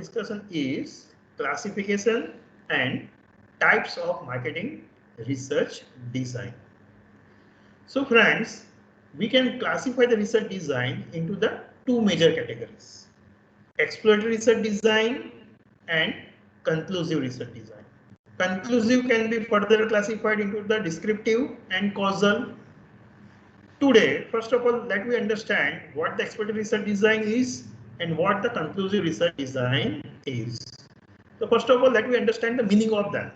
discussion is classification and types of marketing research design. So friends, we can classify the research design into the two major categories: exploratory research design and conclusive research design. Conclusive can be further classified into the descriptive and causal. Today, first of all, let me understand what the exploratory research design is and what the conclusive research design is. So first of all, let me understand the meaning of that.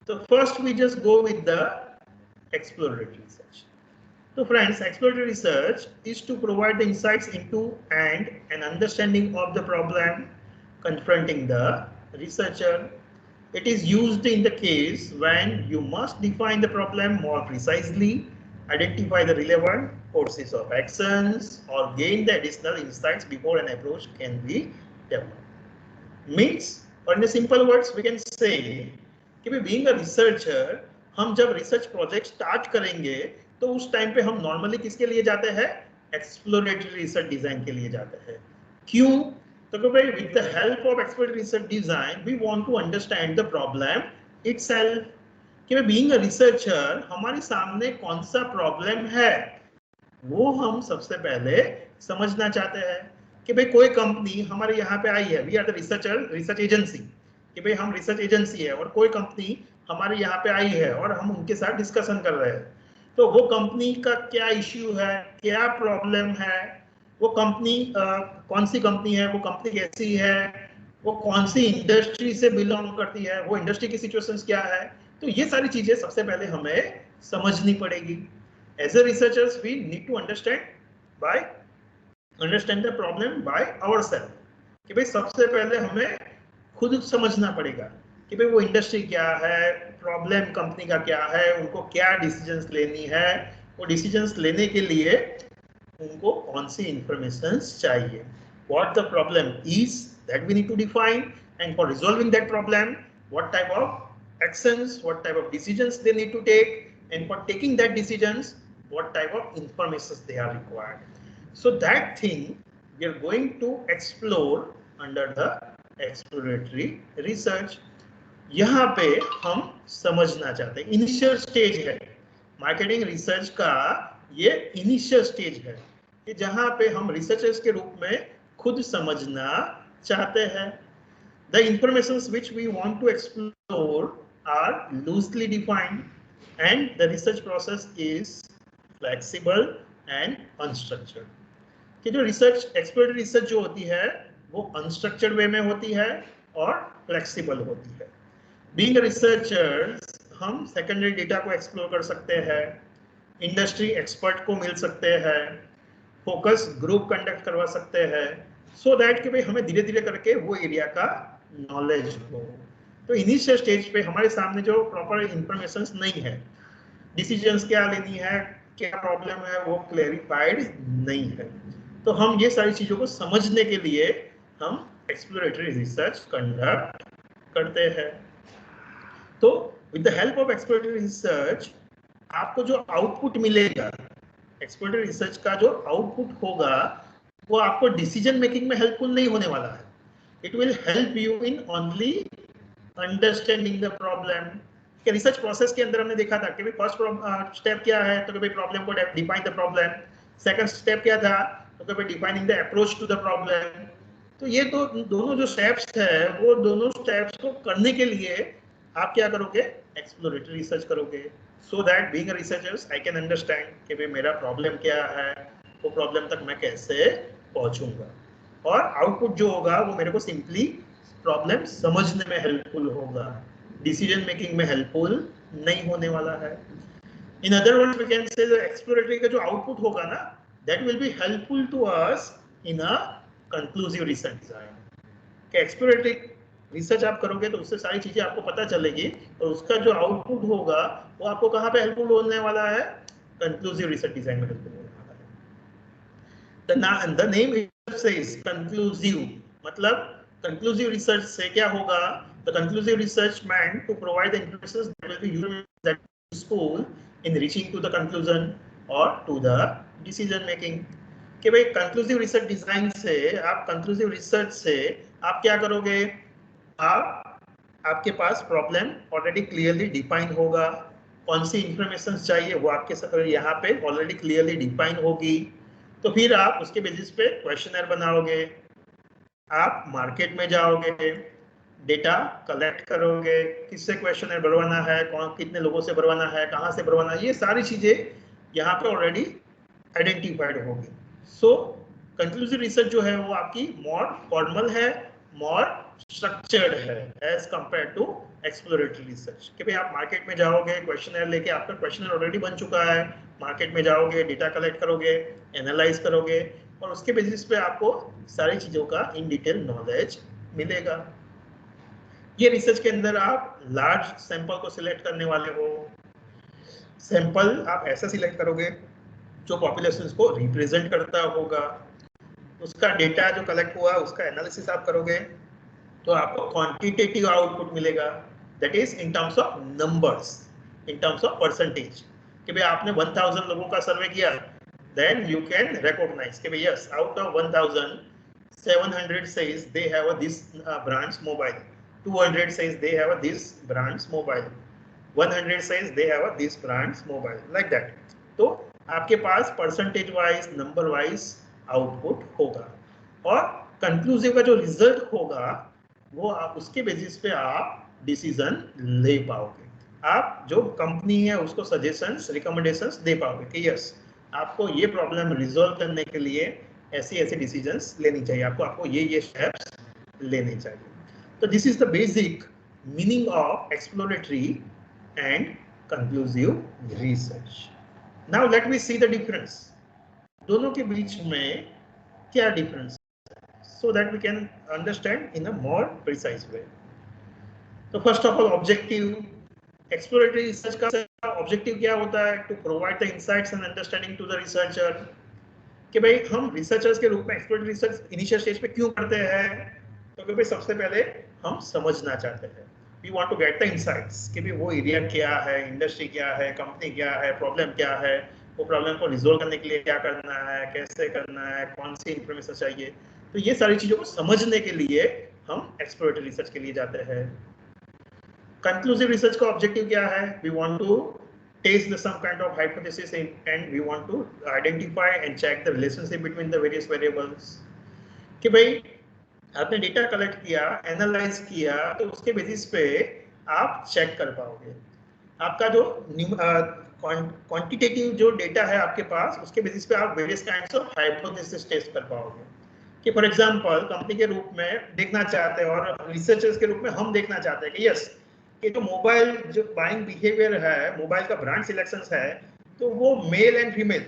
So first we just go with the exploratory research. So friends, exploratory research is to provide the insights into and an understanding of the problem confronting the researcher. It is used in the case when you must define the problem more precisely, identify the relevant courses of actions, or gain the additional insights before an approach can be developed. Means, or in the simple words, we can say कि being a researcher, हम जब research project start करेंगे तो उस time पे हम normally किसके लिए जाते हैं? Exploratory research design के लिए जाते हैं. क्यों? तो भाई with the help of exploratory research design, we want to understand the problem itself. कि being a researcher, हमारे सामने कौन सा problem है, वो हम सबसे पहले समझना चाहते हैं. कि भाई कोई कंपनी हमारे यहाँ पे आई है, we are the research agency, कि भाई हम रिसर्च एजेंसी है और कोई कंपनी हमारे यहाँ पे आई है और हम उनके साथ डिस्कशन कर रहे हैं. तो वो कंपनी का क्या इश्यू है, क्या प्रॉब्लम है, वो कंपनी कौन सी कंपनी है, वो कंपनी कैसी है, वो कौन सी इंडस्ट्री से बिलोंग करती है, वो इंडस्ट्री की सिचुएशंस क्या है. तो ये सारी चीजें सबसे पहले हमें समझनी पड़ेगी. As a researchers we need to understand the problem by ourselves. कि भाई सबसे पहले हमें खुद समझना पड़ेगा कि भाई वो इंडस्ट्री क्या है, प्रॉब्लम कंपनी का क्या है, उनको क्या डिसीजंस लेनी है, वो डिसीजंस लेने के लिए उनको कौन सी इंफॉर्मेशंस चाहिए. What the problem is that we need to define, and for resolving that problem what type of actions, what type of decisions they need to take, and for taking that decisions what type of informations they are required. So that thing we are going to explore under the exploratory research. यहाँ पे हम समझना चाहते हैं, initial stage है marketing research का, ये initial stage है कि जहाँ पे हम रिसर्चर्स के रूप में खुद समझना चाहते हैं. The informations which we want to explore are loosely defined and the research process is flexible and unstructured. कि जो रिसर्च एक्सप्लोरेटरी रिसर्च जो होती है वो अनस्ट्रक्चर्ड वे में होती है और फ्लेक्सिबल होती है. बीइंग रिसर्चर्स हम सेकेंडरी डेटा को एक्सप्लोर कर सकते हैं, इंडस्ट्री एक्सपर्ट को मिल सकते हैं, फोकस ग्रुप कंडक्ट करवा सकते हैं, सो दैट कि भाई हमें धीरे धीरे करके वो एरिया का नॉलेज हो. तो इनिशियल स्टेज पे हमारे सामने जो प्रॉपर इंफॉर्मेशन नहीं है, डिसीजंस क्या लेनी है, क्या प्रॉब्लम है, वो क्लैरिफाइड नहीं है. तो हम ये सारी चीजों को समझने के लिए हम एक्सप्लोरेटरी रिसर्च कंडक्ट करते हैं. तो with the help of exploratory research आपको जो आउटपुट मिलेगा, एक्सप्लोरेटरी रिसर्च का जो आउटपुट होगा वो आपको डिसीजन मेकिंग में हेल्पफुल नहीं होने वाला है. It will help you in only understanding the problem. Research process के अंदर हमने देखा था कि फर्स्ट स्टेप क्या है, तो भाई प्रॉब्लम को define the problem. Second step क्या था, तो भाई defining the approach to the problem. तो ये तो दोनों जो स्टेप्स है वो दोनों स्टेप्स को करने के लिए आप क्या करोगे, एक्सप्लोरेटरी रिसर्च करोगे, so that being a researchers I can understand कि भाई मेरा प्रॉब्लम क्या है, वो प्रॉब्लम तक मैं कैसे पहुंचूंगा, और आउटपुट जो होगा वो मेरे को सिंपली प्रॉब्लम समझने में हेल्पफुल होगा, डिसीजन मेकिंग में हेल्पफुल नहीं होने वाला है. In other words we can say exploratory का जो आउटपुट होगा ना, that will be helpful to us in a conclusive research design. कि एक्सप्लोरेटरी रिसर्च आप करोगे तो उससे सारी चीजें आपको पता चलेगी और उसका जो आउटपुट होगा वो आपको कहाँ पे हेल्पफुल होने वाला है, कंक्लूसिव रिसर्च डिजाइन में हेल्पफुल होने वाला है. The name itself says conclusive, मतलब conclusive research से क्या होगा, the conclusive research meant to provide the information that will be useful in reaching to the conclusion or to the decision making. कि भाई कंक्लूसिव रिसर्च डिजाइन से conclusive research से आप क्या करोगे, आपके पास प्रॉब्लम ऑलरेडी क्लियरली डिफाइन होगा, कौन सी इंफॉर्मेशन चाहिए वो आपके यहाँ पे ऑलरेडी क्लियरली डिफाइन होगी। तो फिर आप उसके बेसिस पे क्वेश्चनर बनाओगे, आप मार्केट में जाओगे, डेटा कलेक्ट करोगे, किससे क्वेश्चनर भरवाना है, कौन कितने लोगों से भरवाना है, कहाँ से भरवाना है, ये सारी चीजें यहाँ पे ऑलरेडी आइडेंटिफाइड होगी। सो कंक्लूसिव रिसर्च जो है वो आपकी मोर फॉर्मल है, मोर स्ट्रक्चर्ड है as compare to exploratory research. कि भाई आप मार्केट में जाओगे, क्वेश्चनर लेके, आपका क्वेश्चनर ऑलरेडी बन चुका है, मार्केट में जाओगे, डेटा कलेक्ट करोगे, एनालाइज करोगे, और उसके बेसिस पे आपको सारी चीजों का इन डिटेल नॉलेज मिलेगा। ये रिसर्च के अंदर आप लार्ज सैंपल को सिलेक्ट करने वाले हो। सैंपल आप ऐसा सिलेक्ट करोगे जो पॉपुलेशन को रिप्रेजेंट करता होगा, उसका डेटा जो कलेक्ट हुआ उसका एनालिसिस आप करोगे तो आपको क्वांटिटेटिव आउटपुट मिलेगा, that is in terms of numbers, in terms of percentage. कि भाई आपने 1000 लोगों का सर्वे किया, देन यू कैन रिकॉग्नाइज कि भाई yes, out of 1000 700 says they have a this brand's mobile, 200 says they have a this brand's mobile, 100 says they have a this brand's mobile, like that। तो आपके पास percentage wise, number wise output होगा, और conclusive का जो result होगा वो आप उसके बेसिस पे आप डिसीजन ले पाओगे। आप जो कंपनी है उसको सजेशंस, रिकमेंडेशंस दे पाओगे कि यस, आपको ये प्रॉब्लम रिजॉल्व करने के लिए ऐसी ऐसी डिसीजंस लेनी चाहिए, आपको ये स्टेप्स लेने चाहिए। तो this is the basic meaning of exploratory and conclusive research. Now let me see the difference, दोनों के बीच में क्या difference, so that we can understand in a more precise way। तो first of all objective, exploratory research का objective क्या होता है, to provide the insights and understanding to the researcher. कि भाई हम रिसर्चर्स के रूप में एक्सप्लोरेटरी रिसर्च इनिशियल स्टेज पे क्यों करते हैं, तो कि भाई सबसे पहले हम समझना चाहते हैं, we want to get the insights कि भाई वो एरिया क्या है, इंडस्ट्री क्या है, कंपनी क्या है, प्रॉब्लम क्या है, वो प्रॉब्लम को रिजोल्व करने के लिए क्या करना है, कैसे करना है, कौन सी इंफॉर्मेशन चाहिए। तो ये सारी चीजों को समझने के लिए हम एक्सप्लोरेटरी रिसर्च के लिए जाते हैं। कंक्लूसिव रिसर्च का ऑब्जेक्टिव क्या है, we want to test some kind of hypothesis and we want to identify and check the relationship between the various variables। कि भाई आपने डेटा कलेक्ट किया, एनालाइज किया, तो उसके बेसिस पे आप चेक कर पाओगे आपका जो क्वांटिटेटिव जो डेटा है आपके पास, उसके बेसिस पे आप various kinds of hypothesis test कर पाओगे। कि फॉर एग्जांपल कंपनी के रूप में देखना चाहते हैं और रिसर्चर्स के रूप में हम देखना चाहते हैं कि यस, कि जो मोबाइल जो बाइंग बिहेवियर है, मोबाइल का ब्रांड सिलेक्शंस है, तो वो मेल एंड फीमेल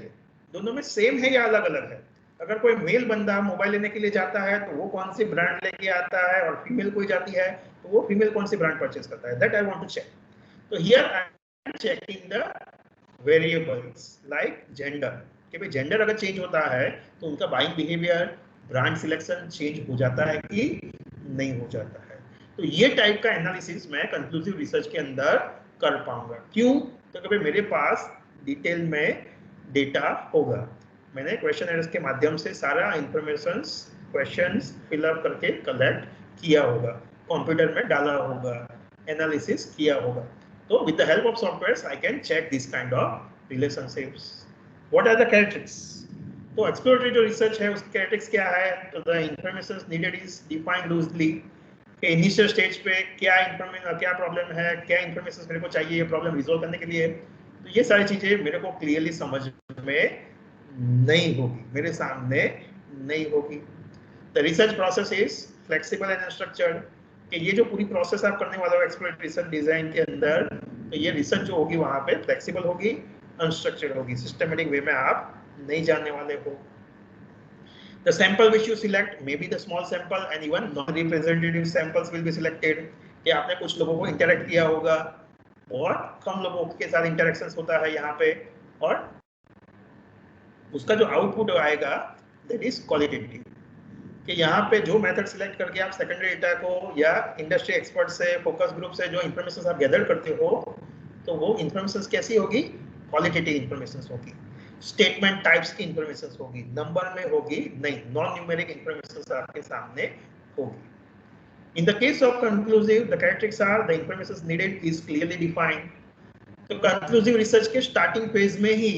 दोनों में सेम है या अलग अलग है। अगर कोई मेल बंदा मोबाइल लेने के लिए जाता है तो वो कौन सी ब्रांड लेके आता है, और फीमेल कोई जाती है तो वो फीमेल कौन सी ब्रांड परचेज करता है, that I want to check. तो here I am checking the variables like gender, कि भाई जेंडर अगर चेंज होता है तो उनका buying behaviour, brand selection change हो जाता है कि नहीं हो जाता है। तो ये टाइप का एनालिसिस मैं कंक्लूसिव रिसर्च के अंदर कर पाऊंगा। क्यों, तो कभी मेरे पास डिटेल में डेटा होगा, मैंने क्वेश्चनर्स के माध्यम से सारा इंफॉर्मेशन, क्वेश्चंस फिलअप करके कलेक्ट किया होगा, कंप्यूटर में डाला होगा, एनालिसिस किया होगा। तो with the help of softwares I can check this kind of relationships. What are the characteristics, तो एक्सप्लोरेटरी जो रिसर्च है उसकी कैरेक्टरिस्टिक्स क्या है, तो the information needed is defined loosely. Initial stage पे क्या इंफॉर्मेशन, क्या प्रॉब्लम है, क्या इंफॉर्मेशन मेरे को चाहिए प्रॉब्लम रिजोल्व करने के लिए, तो ये सारी चीजें मेरे को क्लियरली समझ में नहीं होगी, मेरे सामने नहीं होगी। The research process is flexible and unstructured, कि ये जो पूरी प्रोसेस आप करने वाले हो एक्सप्लोरेटरी रिसर्च डिजाइन के अंदर, तो ये रिसर्च जो होगी वहां पे फ्लेक्सिबल होगी, अनस्ट्रक्चर्ड होगी, सिस्टमेटिक वे में आप नहीं जानने वाले हो। The sample which you select may be the small sample and even non-representative samples will be selected। कि आपने कुछ लोगों को इंटरेक्ट किया होगा और कम लोगों के साथ इंटरेक्शंस होता है यहाँ पे, और उसका जो आउटपुट आएगा दैट इज क्वालिटेटिव। कि यहाँ पे जो मेथड सिलेक्ट करके आप सेकेंडरी डेटा को या इंडस्ट्री एक्सपर्ट से, फोकस ग्रुप से जो इंफॉर्मेशन आप गैदर करते हो, तो वो इंफॉर्मेशन कैसी होगी, क्वालिटेटिव इंफॉर्मेशन होगी। स्टेटमेंट टाइप्स की इंफॉर्मेशन होगी, नंबर में होगी नहीं, नॉन न्यूमेरिक इंफॉर्मेशन आपके सामने होगी. In the case of conclusive, the characteristics are the information needed is clearly defined. तो कंक्लूसिव रिसर्च के स्टार्टिंग फेज में ही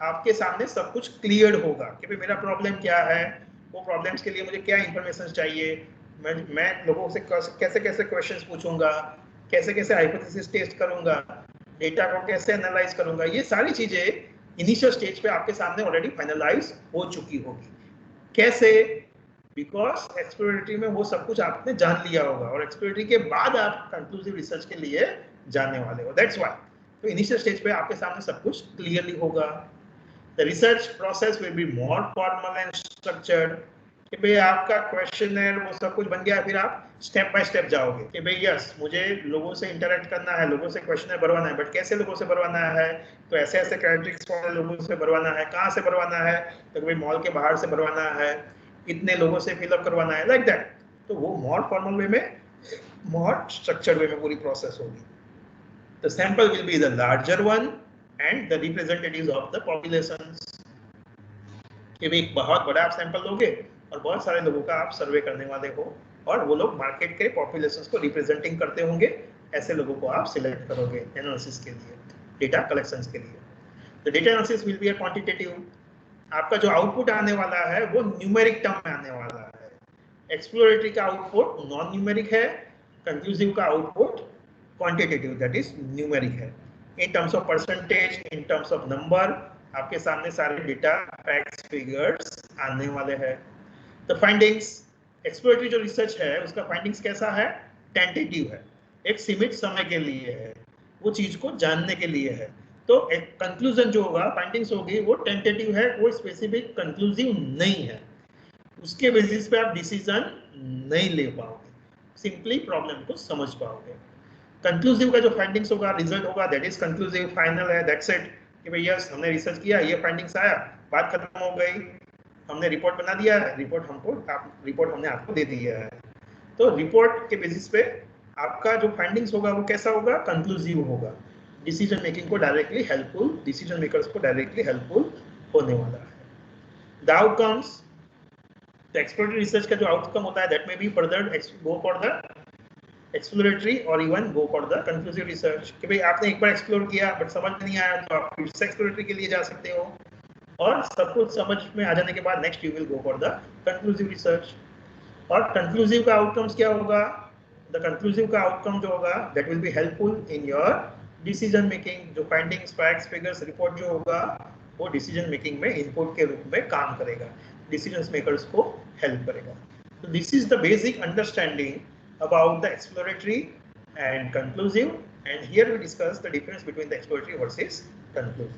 आपके सामने सब कुछ क्लियर होगा कि भाई मेरा प्रॉब्लम क्या है, वो प्रॉब्लम्स के लिए मुझे क्या इंफॉर्मेशन चाहिए, मैं लोगों से कैसे कैसे क्वेश्चंस पूछूंगा, कैसे कैसे हाइपोथेसिस टेस्ट करूंगा, डेटा को कैसे एनालाइज करूंगा, ये सारी चीजें इनिशियल स्टेज पे आपके सामने ऑलरेडी फाइनलाइज हो चुकी होगी. कैसे? बिकॉज एक्सप्लोरेटरी में वो सब कुछ आपने जान लिया होगा और एक्सप्लोरेटरी के बाद आप कंक्लूसिव रिसर्च के लिए जाने वाले हो. दैट्स व्हाई तो इनिशियल स्टेज पे आपके सामने सब कुछ क्लियरली होगा. The research process will be more formal and structured कि भाई आपका क्वेश्चनर वो सब कुछ बन गया, फिर आप स्टेप बाय स्टेप जाओगे कि भाई यस मुझे लोगों से इंटरेक्ट करना है, लोगों से क्वेश्चनर भरवाना है, बट कैसे लोगों से भरवाना है, तो ऐसे ऐसे कैरेक्टरिस्टिक्स वाले लोगों से भरवाना है, कहाँ से भरवाना है, तो भाई मॉल के बाहर से भरवाना है, इतने लोगों से फिलअप करवाना है, लाइक दैट. तो वो मोर फॉर्मल वे में, मोर स्ट्रक्चर्ड वे में पूरी प्रोसेस होगी. The sample will be the larger one and the representatives of the populations. कि भाई एक बहुत बड़ा आप सैंपल लोगे और बहुत सारे लोगों का आप सर्वे करने वाले हो और वो लोग मार्केट के पॉपुलेशंस को रिप्रेजेंटिंग करते होंगे, ऐसे लोगों को आप सिलेक्ट करोगे एनालिसिस के लिए, डेटा कलेक्शंस के लिए. The data analysis will be a quantitative. आपका जो आउटपुट आने वाला है वो न्यूमेरिक टर्म में आने वाला है. एक्सप्लोरेटरी का आउटपुट नॉन न्यूमेरिक है, कंक्लूसिव का output quantitative that is numeric है. In terms of percentage, in terms of number आपके सामने सारे डेटा फैक्ट्स फिगर्स आने वाले हैं. द फाइंडिंग्स, एक्सप्लोरेटरी जो रिसर्च है उसका फाइंडिंग्स कैसा है, टेंटेटिव है, एक सीमित समय के लिए है, वो चीज को जानने के लिए है. तो एक कंक्लूजन जो होगा, फाइंडिंग्स होगी, वो टेंटेटिव है, कोई स्पेसिफिक कंक्लूसिव नहीं है. उसके बेसिस पे आप डिसीजन नहीं ले पाओगे, सिंपली प्रॉब्लम को समझ पाओगे. कंक्लूसिव का जो फाइंडिंग्स होगा, रिजल्ट होगा, दैट इज कंक्लूसिव, फाइनल है, दैट्स इट कि भाई यस हमने रिसर्च किया, ये फाइंडिंग्स आया, बात खत्म हो गई, हमने रिपोर्ट बना दिया है, रिपोर्ट हमने आपको दे दिया है. तो रिपोर्ट के बेसिस पे आपका जो फाइंडिंग्स होगा वो कैसा होगा, कंक्लूसिव होगा, डिसीजन मेकिंग को डायरेक्टली हेल्पफुल, डिसीजन मेकर्स को डायरेक्टली हेल्पफुल होने वाला है. The outcomes, the exploratory research का जो आउटकम होता है that may be further go for the exploratory और even go for the conclusive research कि भाई आपने एक बार एक्सप्लोर किया बट समझ में नहीं आया तो आप फिर से एक्सप्लोरेटरी के लिए जा सकते हो, और सब कुछ समझ में आ जाने के बाद next you will go for the conclusive research. और कंक्लूसिव का आउटकम्स क्या होगा, द कंक्लूसिव का आउटकम जो होगा that will be helpful in your decision making. जो फाइंडिंग्स, फैक्ट्स, फिगर्स, रिपोर्ट जो होगा वो डिसीजन मेकिंग में इनपुट के रूप में काम करेगा, डिसीजन मेकर्स को हेल्प करेगा. So this is the basic understanding about the exploratory and conclusive, and here we discuss the difference between the exploratory versus conclusive.